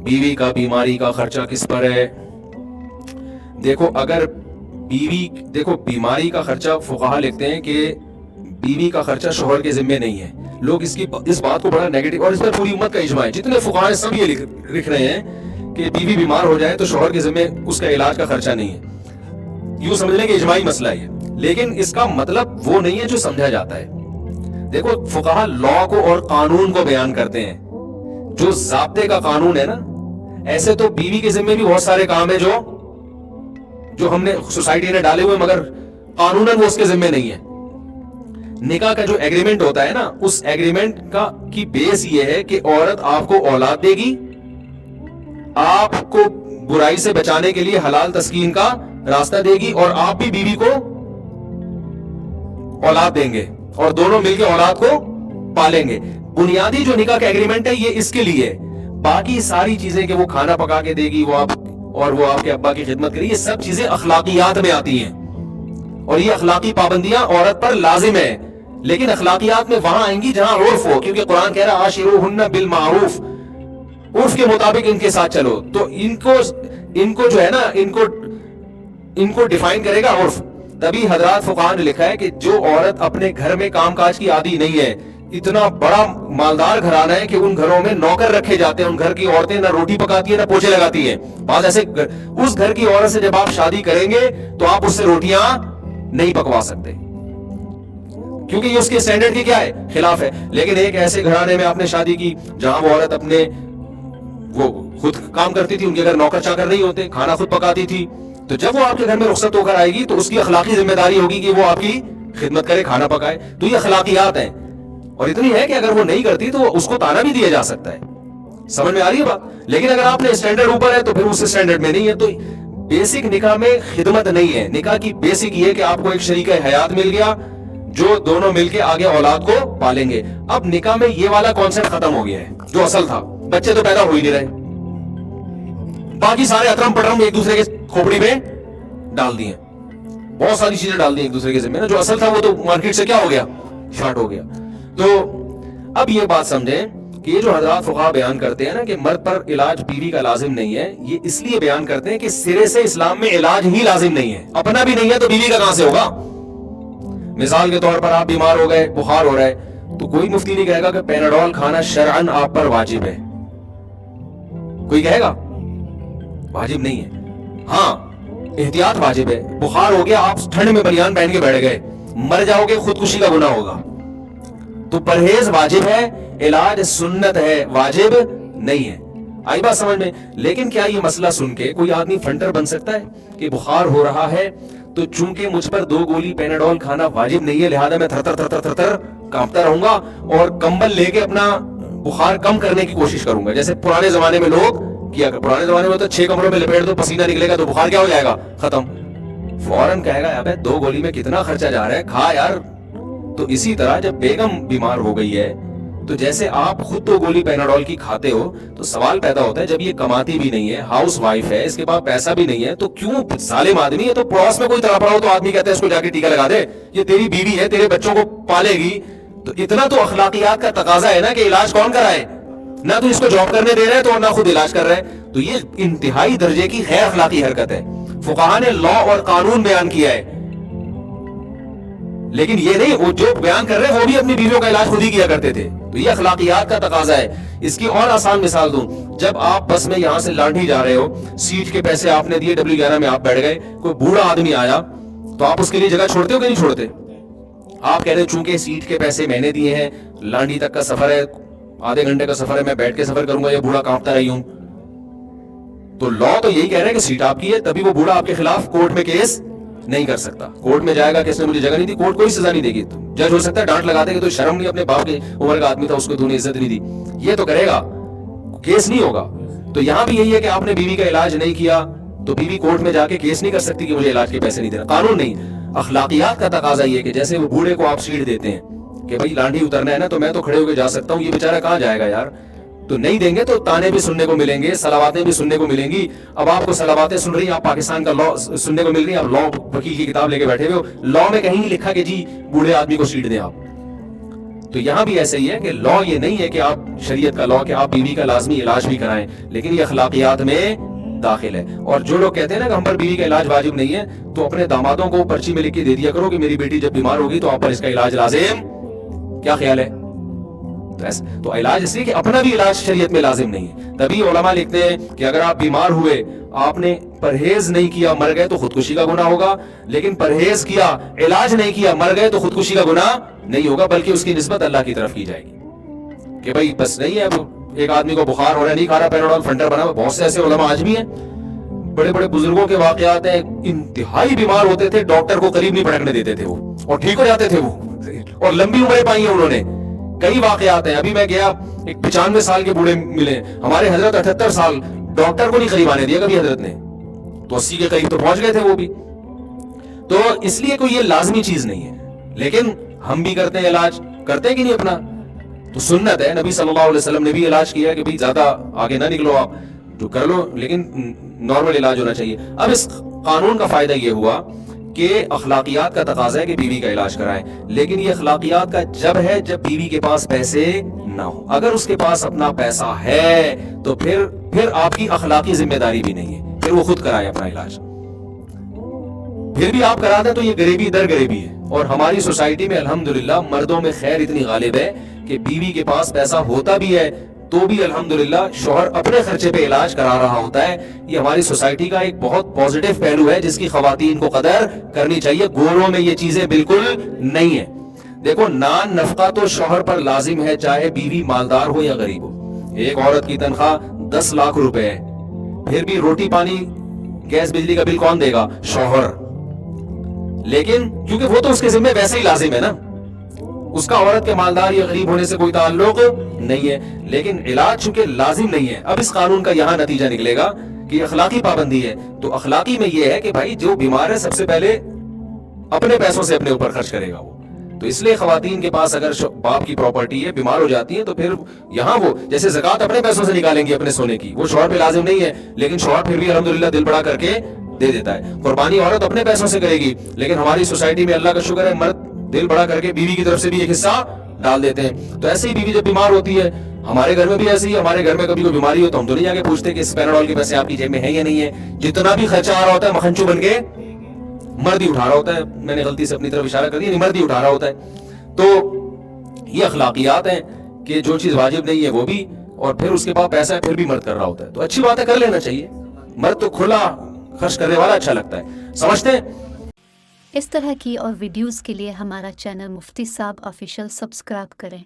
बीवी का बीमारी का खर्चा किस पर है? देखो अगर देखो बीमारी का खर्चा फुकाहा लिखते हैं कि बीवी का खर्चा शोहर के जिम्मे नहीं है। लोग इस बात को बड़ा नेगेटिव, और इस पर पूरी उम्मत का इजमा है, जितने फुकाहा हैं सब ये लिख रहे हैं कि बीवी बीमार हो जाए तो शोहर के जिम्मे उसका इलाज का खर्चा नहीं है। यूं समझ लें कि इजमाई मसला है, लेकिन इसका मतलब वो नहीं है जो समझा जाता है। देखो फुकाहा लॉ को और कानून को बयान करते हैं, जो ज़ाब्ते का कानून है ना। ऐसे तो बीवी के जिम्मे भी बहुत सारे काम है जो हमने सोसाइटी ने डाले हुए, मगर कानूनन वो उसके जिम्मे नहीं है। निकाह का जो एग्रीमेंट होता है ना, उस एग्रीमेंट का की बेस ये है कि औरत आपको औलाद देगी, आपको बुराई से बचाने के लिए हलाल तस्कीन का रास्ता देगी, और आप भी बीवी को औलाद देंगे और दोनों मिलकर औलाद को पालेंगे। बुनियादी जो निकाह का एग्रीमेंट है ये इसके लिए है। बाकी सारी चीजें कि वो खाना पका के देगी, वो आपके अब्बा की खिदमत करेगी, ये सब चीजें अखलाकियात में आती हैं, और ये अखलाकी पाबंदियां औरत पर लाजिम है। लेकिन अखलाकियात में वहां आएंगी जहां उर्फ हो, क्योंकि कुरान कह रहा है आशिरूहुन्ना बिल मारूफ, उर्फ के मुताबिक इनके साथ चलो। तो इनको जो है ना, इनको डिफाइन करेगा उर्फ। तभी हजरात फुकाहा ने लिखा है कि जो औरत अपने घर में कामकाज की आदी नहीं है, इतना बड़ा मालदार घराना है कि उन घरों में नौकर रखे जाते हैं, उन घर की औरतें ना रोटी पकाती है ना पोछे लगाती हैं। बात ऐसे, उस घर की औरत से जब आप शादी करेंगे तो आप उससे रोटियां नहीं पकवा सकते, क्योंकि ये उसके स्टैंडर्ड की क्या है, खिलाफ है। लेकिन एक ऐसे घराने में आपने शादी की जहां वो औरत वो खुद काम करती थी, उनके घर नौकर चाकर नहीं होते, खाना खुद पकाती थी, तो जब वो आपके घर में रुखसत होकर आएगी तो उसकी अखलाकी जिम्मेदारी होगी कि वो आपकी खिदमत करे, खाना पकाए। तो ये अखलाकियात हैं, और इतनी है कि अगर वो नहीं करती तो उसको ताना भी दिया जा सकता है। समझ में आ रही है बात? लेकिन अगर आपने स्टैंडर्ड ऊपर है तो फिर उस स्टैंडर्ड में नहीं है। तो बेसिक निकाह में खिदमत नहीं है। निकाह की बेसिक ये कि आपको एक शरीका हयात मिल गया, जो दोनों मिलके आगे औलाद को पालेंगे। अब निकाह में ये वाला कॉन्सेप्ट खत्म हो गया है जो असल था। बच्चे तो पैदा हो ही नहीं रहे, बाकी सारे अतरम पटरम एक दूसरे के खोपड़ी में डाल दिए, बहुत सारी चीजें डाल दी एक दूसरे के जिम्मे ना। जो असल था वो तो मार्केट से क्या हो गया, शॉर्ट हो गया। तो अब ये बात समझें कि ये जो हजरात फुकाहा बयान करते हैं ना कि मर्द पर इलाज बीवी का लाजिम नहीं है, ये इसलिए बयान करते हैं कि सिरे से इस्लाम में इलाज ही लाजिम नहीं है। अपना भी नहीं है तो बीवी का कहां से होगा? मिसाल के तौर पर आप बीमार हो गए, बुखार हो रहा है, तो कोई मुफ्ती नहीं कहेगा कि पैनाडोल खाना शरअन आप पर वाजिब है। कोई कहेगा? वाजिब नहीं है। हाँ, एहतियात वाजिब है। बुखार हो गया, आप ठंड में बनियान पहन के बैठ गए, मर जाओगे, खुदकुशी का गुनाह होगा। तो परहेज वाजिब है, इलाज सुन्नत है, वाजिब नहीं है। आई बात समझ में? लेकिन क्या ये मसला सुन के कोई आदमी फंटर बन सकता है कि बुखार हो रहा है तो चूंकि मुझ पर 2 गोली पैनाडोल खाना वाजिब नहीं है, लिहाजा मैं थर कांपता रहूंगा और कंबल लेके अपना बुखार कम करने की कोशिश करूंगा, जैसे पुराने जमाने में लोग किया। पुराने जमाने में तो 6 कमरों में लपेट दो, पसीना निकलेगा तो बुखार क्या हो जाएगा, खत्म। फौरन कहेगा अबे 2 गोली में कितना खर्चा जा रहा है, खा यार। तो इसी तरह जब बेगम बीमार हो गई है तो जैसे आप खुद 2 गोली पैनाडोल की खाते हो, तो सवाल पैदा होता है जब ये कमाती भी नहीं है, हाउस वाइफ है, इसके पास पैसा भी नहीं है, तो क्यों जालिम आदमी है, तो पड़ोस में कोई तड़ा पड़ा हो तो आदमी कहता है इसको जाके टीका लगा दे, ये तेरी बीवी है, तेरे बच्चों को पालेगी। तो इतना तो अखलाकियात का तकाजा है ना कि इलाज कौन कराए, ना तो इसको जॉब करने दे रहे हैं तो ना खुद इलाज कर रहे हैं। तो ये इंतहाई दर्जे की गैर अखलाकी हरकत है। फुकाहा ने लॉ और कानून बयान किया है, लेकिन ये नहीं, वो जो बयान कर रहे हैं वो भी अपनी बीवियों का इलाज खुद ही किया करते थे। तो ये अखलाकियात का तकाजा है। इसकी और आसान मिसाल दूं, जब आप बस में यहां से लाठी जा रहे हो, सीट के पैसे आपने दिए, W11 में आप बैठ गए, कोई बूढ़ा आदमी आया तो आप उसके लिए जगह छोड़ते हो कि नहीं छोड़ते? आप कह रहे हो चूंकि सीट के पैसे मैंने दिए हैं, लाठी तक का सफर है, आधे घंटे का सफर है, मैं बैठ के सफर करूंगा, ये बूढ़ा कांपता रही हूं। तो लॉ तो यही कह रहा है कि सीट आपकी है, तभी वो बूढ़ा आपके खिलाफ कोर्ट में केस नहीं कर सकता। कोर्ट में जाएगा कि इसने मुझे जगह नहीं दी, कोर्ट कोई सजा नहीं देगी। जज हो सकता है डांट लगा देगा, तो शर्म नहीं, अपने बाप के उम्र का आदमी था, उसको तूने इज्जत नहीं दी, ये तो करेगा, केस नहीं होगा। तो यहां भी यही है कि आपने बीवी का इलाज नहीं किया तो बीवी कोर्ट में जाके केस नहीं कर सकती कि मुझे इलाज के पैसे नहीं देना। कानून नहीं, अखलाकियात का तकाजा ये कि जैसे वो बूढ़े को आप सीट देते हैं कि भाई लाठी उतरना है ना, तो मैं तो खड़े होकर जा सकता हूँ, ये बेचारा कहाँ जाएगा यार। तो नहीं देंगे तो ताने भी सुनने को मिलेंगे, सलावातें भी सुनने को मिलेंगी। अब आपको सलावातें सुन रही, आप पाकिस्तान का लॉ सुनने को मिल रही है, आप लॉ वकील की किताब लेके बैठे हुए हो, लॉ में कहीं लिखा कि जी बूढ़े आदमी को सीट दें आप। تو یہاں بھی ایسے ہی ہے کہ لا یہ نہیں ہے کہ آپ شریعت کا لا کہ آپ بیوی کا لازمی علاج بھی کرائیں، لیکن یہ اخلاقیات میں داخل ہے. اور جو لوگ کہتے ہیں نا کہ ہم پر بیوی کا علاج واجب نہیں ہے، تو اپنے دامادوں کو پرچی میں لکھ کے دے دیا کرو کہ میری بیٹی جب بیمار ہوگی تو آپ پر اس کا علاج لازم. کیا خیال ہے؟ تو علاج اس لیے کہ اپنا بھی علاج شریعت میں لازم نہیں ہے. تبھی علماء لکھتے ہیں کہ اگر آپ بیمار ہوئے، آپ نے پرہیز نہیں کیا، مر گئے تو خودکشی کا گناہ ہوگا، لیکن پرہیز کیا، علاج نہیں کیا، مر گئے تو خودکشی کا گناہ نہیں ہوگا، بلکہ اس کی نسبت اللہ کی طرف کی جائے گی کہ بھائی بس نہیں ہے. اب ایک آدمی کو بخار ہو رہا ہے، نہیں کھا رہا پیراڈول، فنٹر بنا ہوا. بہت سے ایسے علماء آج بھی ہیں، بڑے بڑے بزرگوں کے واقعات ہیں، انتہائی بیمار ہوتے تھے، ڈاکٹر کو قریب نہیں پڑکنے دیتے تھے وہ، اور ٹھیک ہو جاتے تھے وہ، اور لمبی عمریں پائی ہیں انہوں نے. کئی واقعات ہیں. ابھی میں گیا، ایک 95 سال کے بوڑھے ملے، ہمارے حضرت 78 سال، ڈاکٹر کو نہیں قریب آنے دیا کبھی حضرت نے، تو 80 کے قریب تو پہنچ گئے تھے وہ بھی. تو اس لیے کوئی یہ لازمی چیز نہیں ہے، لیکن ہم بھی کرتے ہیں علاج، کرتے ہیں کہ نہیں اپنا؟ تو سنت ہے، نبی صلی اللہ علیہ وسلم نے بھی علاج کیا کہ بھئی زیادہ آگے نہ نکلو، آپ جو کر لو، لیکن نارمل علاج ہونا چاہیے. اب اس قانون کا فائدہ یہ ہوا کہ اخلاقیات کا تقاضا ہے کہ بیوی کا علاج کرائیں، لیکن یہ اخلاقیات کا جب ہے جب بیوی کے پاس پیسے نہ ہو. اگر اس کے پاس اپنا پیسہ ہے تو پھر آپ کی اخلاقی ذمہ داری بھی نہیں ہے، پھر وہ خود کرائے اپنا علاج. پھر بھی آپ کرا دیں تو یہ غریبی در غریبی ہے. اور ہماری سوسائٹی میں الحمدللہ مردوں میں خیر اتنی غالب ہے کہ بیوی کے پاس پیسہ ہوتا بھی ہے تو بھی الحمدللہ شوہر اپنے خرچے پہ علاج کرا رہا ہوتا ہے. یہ ہماری سوسائٹی کا ایک بہت پازیٹیو پہلو ہے جس کی خواتین کو قدر کرنی چاہیے. گوروں میں یہ چیزیں بالکل نہیں ہیں. دیکھو، نان نفقہ تو شوہر پر لازم ہے، چاہے بیوی مالدار ہو یا غریب ہو. ایک عورت کی تنخواہ 10 لاکھ روپے ہے، پھر بھی روٹی پانی گیس بجلی کا بل کون دے گا؟ شوہر. لیکن کیونکہ وہ تو اس کے ذمہ ویسے ہی لازم ہے نا، اس کا عورت کے مالدار یا غریب ہونے سے کوئی تعلق نہیں ہے. لیکن علاج چونکہ لازم نہیں ہے. اب اس قانون کا یہاں نتیجہ نکلے گا کہ یہ اخلاقی پابندی ہے. تو اخلاقی میں یہ ہے کہ بھائی جو بیمار ہے سب سے پہلے اپنے پیسوں سے اپنے اوپر خرچ کرے گا وہ. تو اس لیے خواتین کے پاس اگر باپ کی پراپرٹی ہے، بیمار ہو جاتی ہیں، تو پھر یہاں وہ جیسے زکوٰۃ اپنے پیسوں سے نکالیں گی اپنے سونے کی، وہ شوہر پہ لازم نہیں ہے، لیکن شوہر پھر بھی الحمدللہ دل بڑا کر کے دے دیتا ہے. قربانی عورت اپنے پیسوں سے کرے گی، لیکن ہماری سوسائٹی میں اللہ کا شکر ہے مرد دل بڑا کر کے بیوی کی طرف سے بھی ایک حصہ ڈال دیتے ہیں. تو ایسے ہی بیوی جب بیمار ہوتی ہے، ہمارے گھر میں بھی ایسے ہی، ہمارے گھر میں کبھی کوئی بیماری ہو تو ہم تو نہیں جا کے پوچھتے کہ اس پیراڈول کے پیسے آپ کی جیب میں ہیں یا نہیں ہے. جتنا بھی خرچہ آ رہا ہوتا ہے مکھنچو بن کے مرد ہی اٹھا رہا ہوتا ہے. میں نے غلطی سے اپنی طرف اشارہ کر دیا، مرد ہی اٹھا رہا ہوتا ہے. تو یہ اخلاقیات ہیں کہ جو چیز واجب نہیں ہے وہ بھی، اور پھر اس کے پاس پیسہ ہے پھر بھی مرد کر رہا ہوتا ہے. تو اچھی بات ہے، کر لینا چاہیے. مرد تو کھلا خرچ کرنے والا اچھا لگتا ہے، سمجھتے ہیں. اس طرح کی اور ویڈیوز کے لیے ہمارا چینل مفتی صاحب آفیشیل سبسکرائب کریں.